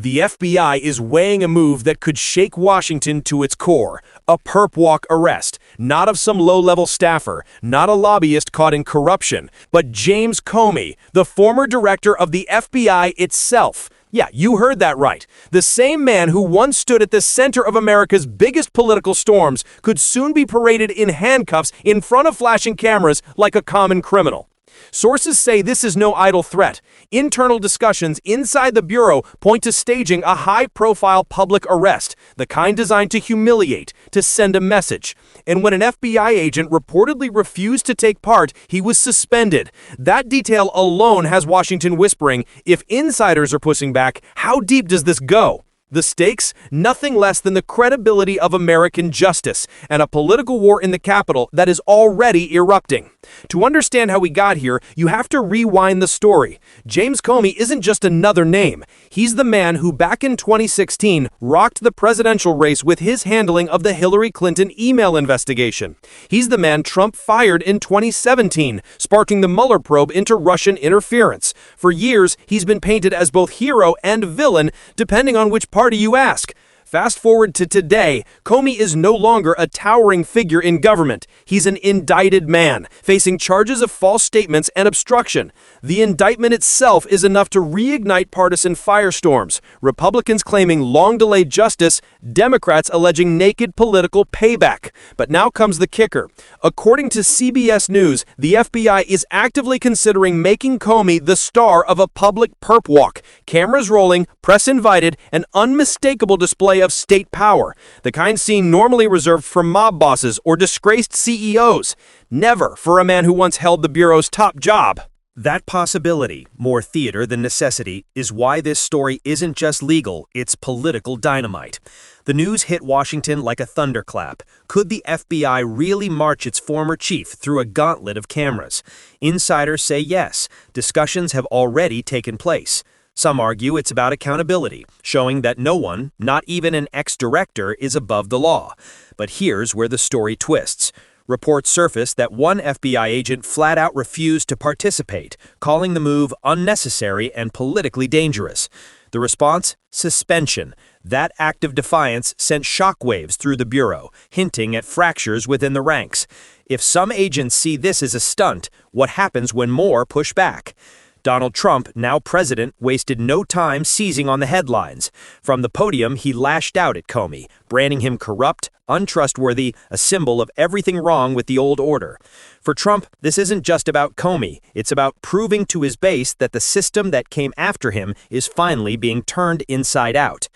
The FBI is weighing a move that could shake Washington to its core, a perp walk arrest, not of some low-level staffer, not a lobbyist caught in corruption, but James Comey, the former director of the FBI itself. Yeah, you heard that right. The same man who once stood at the center of America's biggest political storms could soon be paraded in handcuffs in front of flashing cameras like a common criminal. Sources say this is no idle threat. Internal discussions inside the Bureau point to staging a high-profile public arrest, the kind designed to humiliate, to send a message. And when an FBI agent reportedly refused to take part, he was suspended. That detail alone has Washington whispering, if insiders are pushing back, how deep does this go? The stakes? Nothing less than the credibility of American justice and a political war in the Capitol that is already erupting. To understand how we got here, you have to rewind the story. James Comey isn't just another name. He's the man who back in 2016 rocked the presidential race with his handling of the Hillary Clinton email investigation. He's the man Trump fired in 2017, sparking the Mueller probe into Russian interference. For years, he's been painted as both hero and villain, depending on which party you ask. Fast forward to today, Comey is no longer a towering figure in government. He's an indicted man, facing charges of false statements and obstruction. The indictment itself is enough to reignite partisan firestorms. Republicans claiming long-delayed justice, Democrats alleging naked political payback. But now comes the kicker. According to CBS News, the FBI is actively considering making Comey the star of a public perp walk. Cameras rolling, press invited, an unmistakable display of state power, the kind seen normally reserved for mob bosses or disgraced CEOs. Never for a man who once held the Bureau's top job. That possibility, more theater than necessity, is why this story isn't just legal, it's political dynamite. The news hit Washington like a thunderclap. Could the FBI really march its former chief through a gauntlet of cameras? Insiders say yes. Discussions have already taken place. Some argue it's about accountability, showing that no one, not even an ex-director, is above the law. But here's where the story twists. Reports surfaced that one FBI agent flat out refused to participate, calling the move unnecessary and politically dangerous. The response? Suspension. That act of defiance sent shockwaves through the Bureau, hinting at fractures within the ranks. If some agents see this as a stunt, what happens when more push back? Donald Trump, now president, wasted no time seizing on the headlines. From the podium, he lashed out at Comey, branding him corrupt, untrustworthy, a symbol of everything wrong with the old order. For Trump, this isn't just about Comey. It's about proving to his base that the system that came after him is finally being turned inside out.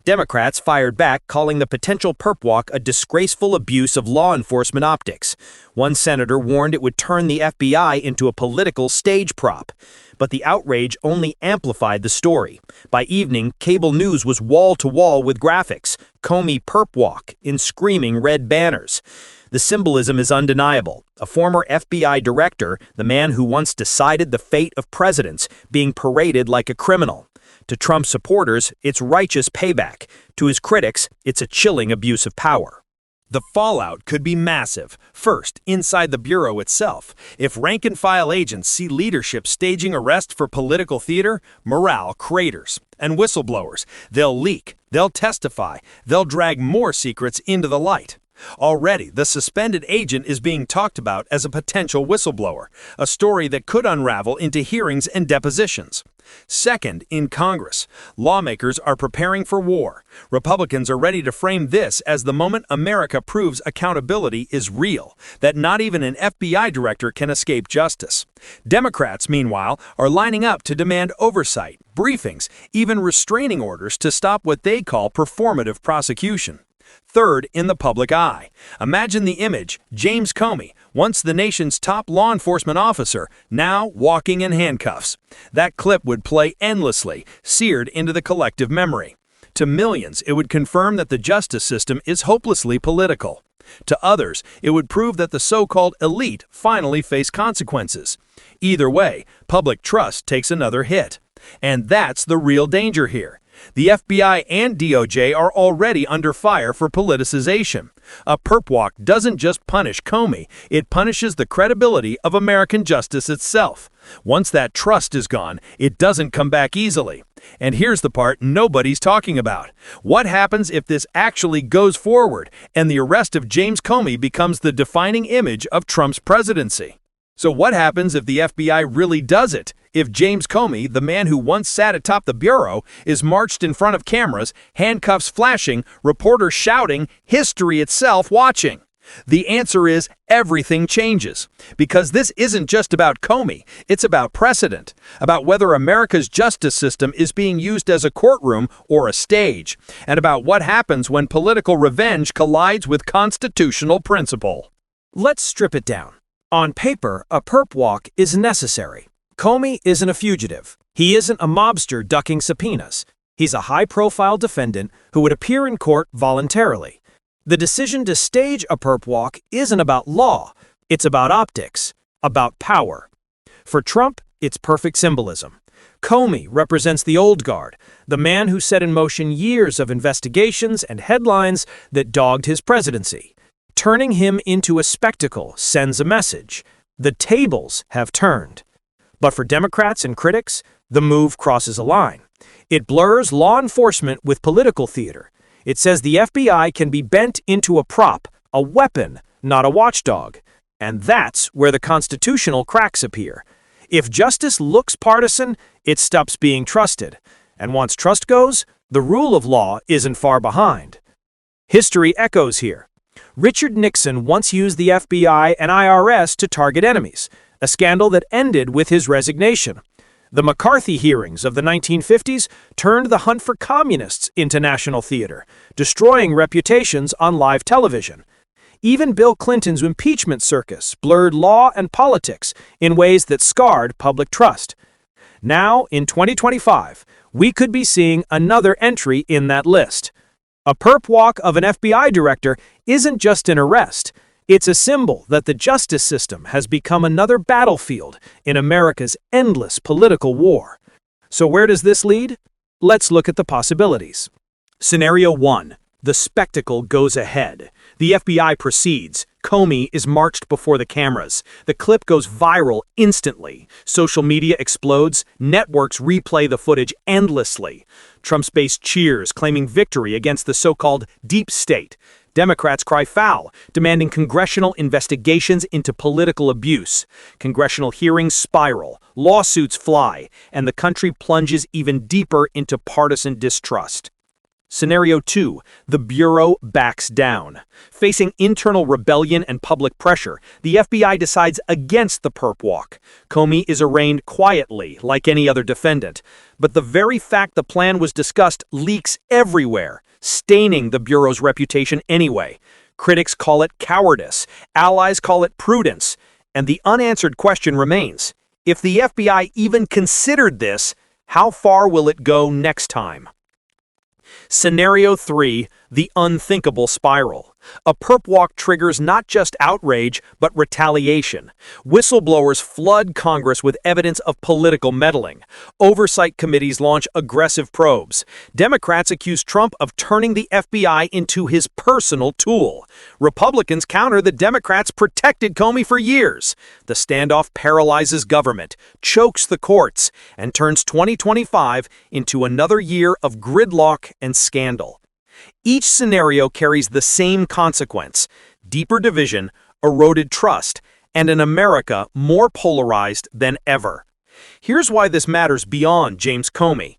Democrats fired back, calling the potential perp walk a disgraceful abuse of law enforcement optics. One senator warned it would turn the FBI into a political stage prop. But the outrage only amplified the story. By evening, cable news was wall-to-wall with graphics, Comey perp walk, in screaming red banners. The symbolism is undeniable. A former FBI director, the man who once decided the fate of presidents, being paraded like a criminal. To Trump's supporters, it's righteous payback. To his critics, it's a chilling abuse of power. The fallout could be massive. First, inside the Bureau itself. If rank-and-file agents see leadership staging arrests for political theater, morale craters. And whistleblowers, they'll leak, they'll testify, they'll drag more secrets into the light. Already, the suspended agent is being talked about as a potential whistleblower, a story that could unravel into hearings and depositions. Second, in Congress, lawmakers are preparing for war. Republicans are ready to frame this as the moment America proves accountability is real, that not even an FBI director can escape justice. Democrats, meanwhile, are lining up to demand oversight, briefings, even restraining orders to stop what they call performative prosecution. Third, in the public eye. Imagine the image, James Comey, once the nation's top law enforcement officer, now walking in handcuffs. That clip would play endlessly, seared into the collective memory. To millions, it would confirm that the justice system is hopelessly political. To others, it would prove that the so-called elite finally face consequences. Either way, public trust takes another hit. And that's the real danger here. The FBI and DOJ are already under fire for politicization. A perp walk doesn't just punish Comey, it punishes the credibility of American justice itself. Once that trust is gone, it doesn't come back easily. And here's the part nobody's talking about. What happens if this actually goes forward and the arrest of James Comey becomes the defining image of Trump's presidency? So what happens if the FBI really does it? If James Comey, the man who once sat atop the bureau, is marched in front of cameras, handcuffs flashing, reporters shouting, history itself watching? The answer is everything changes. Because this isn't just about Comey, it's about precedent, about whether America's justice system is being used as a courtroom or a stage, and about what happens when political revenge collides with constitutional principle. Let's strip it down. On paper, a perp walk is necessary. Comey isn't a fugitive. He isn't a mobster ducking subpoenas. He's a high-profile defendant who would appear in court voluntarily. The decision to stage a perp walk isn't about law. It's about optics, about power. For Trump, it's perfect symbolism. Comey represents the old guard, the man who set in motion years of investigations and headlines that dogged his presidency. Turning him into a spectacle sends a message. The tables have turned. But for Democrats and critics, the move crosses a line. It blurs law enforcement with political theater. It says the FBI can be bent into a prop, a weapon, not a watchdog. And that's where the constitutional cracks appear. If justice looks partisan, it stops being trusted. And once trust goes, the rule of law isn't far behind. History echoes here. Richard Nixon once used the FBI and IRS to target enemies, a scandal that ended with his resignation. The McCarthy hearings of the 1950s turned the hunt for communists into national theater, destroying reputations on live television. Even Bill Clinton's impeachment circus blurred law and politics in ways that scarred public trust. Now, in 2025, we could be seeing another entry in that list. A perp walk of an FBI director isn't just an arrest. It's a symbol that the justice system has become another battlefield in America's endless political war. So where does this lead? Let's look at the possibilities. Scenario 1. The spectacle goes ahead. The FBI proceeds. Comey is marched before the cameras. The clip goes viral instantly. Social media explodes. Networks replay the footage endlessly. Trump's base cheers, claiming victory against the so-called deep state. Democrats cry foul, demanding congressional investigations into political abuse. Congressional hearings spiral, lawsuits fly, and the country plunges even deeper into partisan distrust. Scenario 2. The Bureau backs down. Facing internal rebellion and public pressure, the FBI decides against the perp walk. Comey is arraigned quietly, like any other defendant. But the very fact the plan was discussed leaks everywhere, staining the Bureau's reputation anyway. Critics call it cowardice, allies call it prudence, and the unanswered question remains. If the FBI even considered this, how far will it go next time? Scenario 3. The unthinkable spiral. A perp walk triggers not just outrage, but retaliation. Whistleblowers flood Congress with evidence of political meddling. Oversight committees launch aggressive probes. Democrats accuse Trump of turning the FBI into his personal tool. Republicans counter that Democrats protected Comey for years. The standoff paralyzes government, chokes the courts, and turns 2025 into another year of gridlock and scandal. Each scenario carries the same consequence: deeper division, eroded trust, and an America more polarized than ever. Here's why this matters beyond James Comey.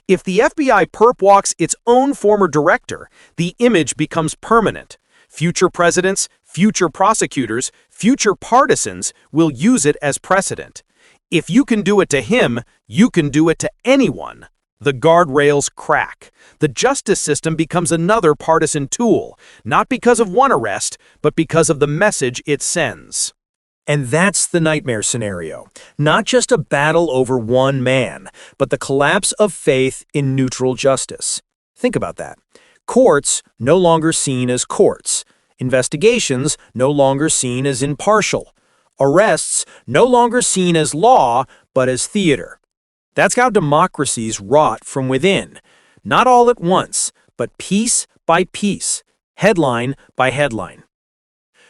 If the FBI perp walks its own former director, the image becomes permanent. Future presidents, future prosecutors, future partisans will use it as precedent. If you can do it to him, you can do it to anyone. The guardrails crack. The justice system becomes another partisan tool, not because of one arrest, but because of the message it sends. And that's the nightmare scenario. Not just a battle over one man, but the collapse of faith in neutral justice. Think about that. Courts no longer seen as courts. Investigations no longer seen as impartial. Arrests no longer seen as law, but as theater. That's how democracies rot from within. Not all at once, but piece by piece, headline by headline.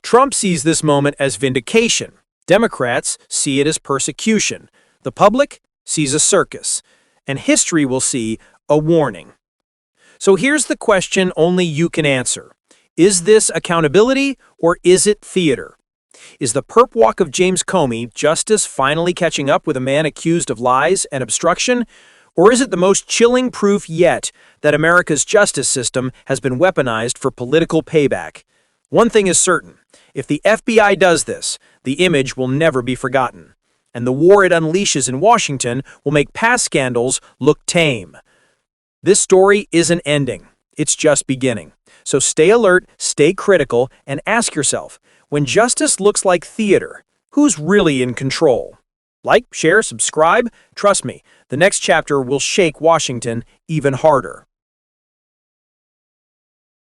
Trump sees this moment as vindication. Democrats see it as persecution. The public sees a circus. and history will see a warning. So here's the question only you can answer. Is this accountability or is it theater? Is the perp walk of James Comey justice finally catching up with a man accused of lies and obstruction? Or is it the most chilling proof yet that America's justice system has been weaponized for political payback? One thing is certain. If the FBI does this, the image will never be forgotten. And the war it unleashes in Washington will make past scandals look tame. This story isn't ending. It's just beginning. So stay alert, stay critical, and ask yourself, when justice looks like theater, who's really in control? Like, share, subscribe. Trust me, the next chapter will shake Washington even harder.